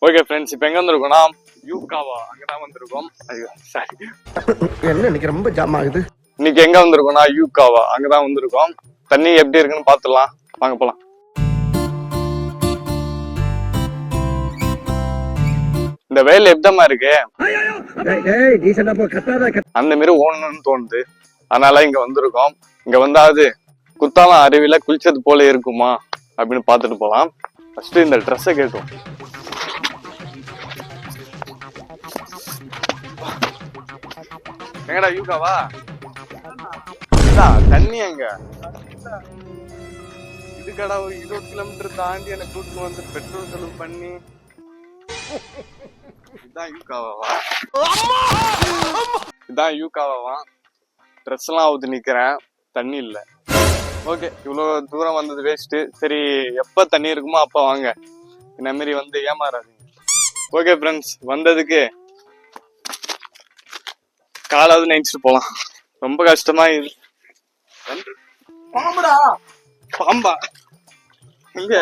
Okay friends, இப்போ எங்க வந்திருக்கோம்னா யூகாவா அங்கதான் வந்திருக்கோம். ஐயோ சாரி, என்ன இன்னைக்கு ரொம்ப ஜாம் ஆகுது. இன்னைக்கு எங்க வந்திருக்கோம்னா யூகாவா அங்கதான் வந்திருக்கோம். தண்ணி எப்படி இருக்குன்னு பாத்துடலாம், வாங்க போலாம். இந்த வெயில் எப்படிமா இருக்கு, அந்த மாதிரி ஓடணும்னு தோணுது. அதனால இங்க வந்திருக்கோம். இங்க வந்தாவது குத்தாலம் அருவியில குளிச்சது போல இருக்குமா அப்படின்னு பாத்துட்டு போலாம். ஃபர்ஸ்ட் இந்த ட்ரெஸ்ஸை கேட்டோம். எங்கடா யூகாவா? தண்ணி எங்க இதுக்கடா ஒரு 20 கிலோமீட்டர் தாண்டி எனக்கு கூட்டு வந்து பெட்ரோல் செலவு பண்ணி. இதான் யூகாவா? இதான் யூகாவா? ட்ரெஸ் எல்லாம் அவுத்து நிக்கிறேன், தண்ணி இல்ல. ஓகே, இவ்வளவு தூரம் வந்தது வேஸ்ட். சரி, எப்ப தண்ணி இருக்குமோ அப்ப வாங்க, இந்த மாதிரி வந்து ஏமாறாதீங்க. ஓகே ஃப்ரெண்ட்ஸ், வந்ததுக்கு காலாவது நினைச்சிட்டு போலாம். ரொம்ப கஷ்டமா இது. பாம்புடா, பாம்பா? எங்க?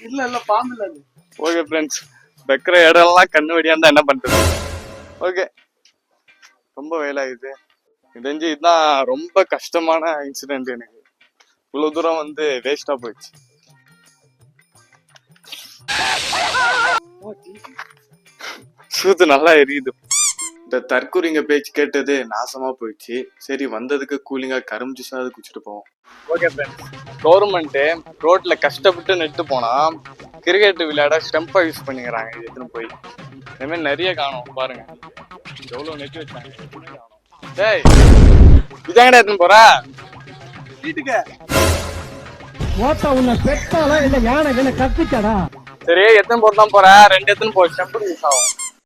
இல்ல பாம்பு இல்ல. ஓகே ஃப்ரெண்ட்ஸ், வைக்கிற இடம் எல்லாம் கண்ணு வெடியா இருந்தா என்ன பண்றது? ஓகே, ரொம்ப வேலாயுது. தெரிஞ்சு இதுதான் ரொம்ப கஷ்டமான இன்சிடென்ட். எனக்கு இவ்வளவு தூரம் வந்து வேஸ்டா போயிடுச்சு. சூத்து நல்லா எரியுது. இந்த தற்கூரிங்க பேச்சு கேட்டது நாசமா போயிடுச்சு. சரி, வந்ததுக்கு கூலிங்கா கரும்பு ஜூஸாவது குடிச்சிட்டு போவோம். ஓகே ஃப்ரெண்ட்ஸ், கவர்மெண்ட் ரோட்ல கஷ்டப்பட்டு நெட்டு போனா கிரிக்கெட் விளையாட ஸ்டெம்பா யூஸ் பண்ணிக்கிறாங்க. எடுத்துன்னு போய் இந்த மாதிரி நிறைய காணும் பாருங்க. எவ்வளவு நெட்டு வச்சாங்க. டேய், இதாங்கடா எடுத்துன்னு போற வீட்டுக்கு? பெட்டாலா இல்ல யானை கத்திச்சாடா? சரி, எத்தனை போட்டு தான் போற? 2 எத்தனை போ, ஸ்டெம்பு யூஸ் ஆகும்.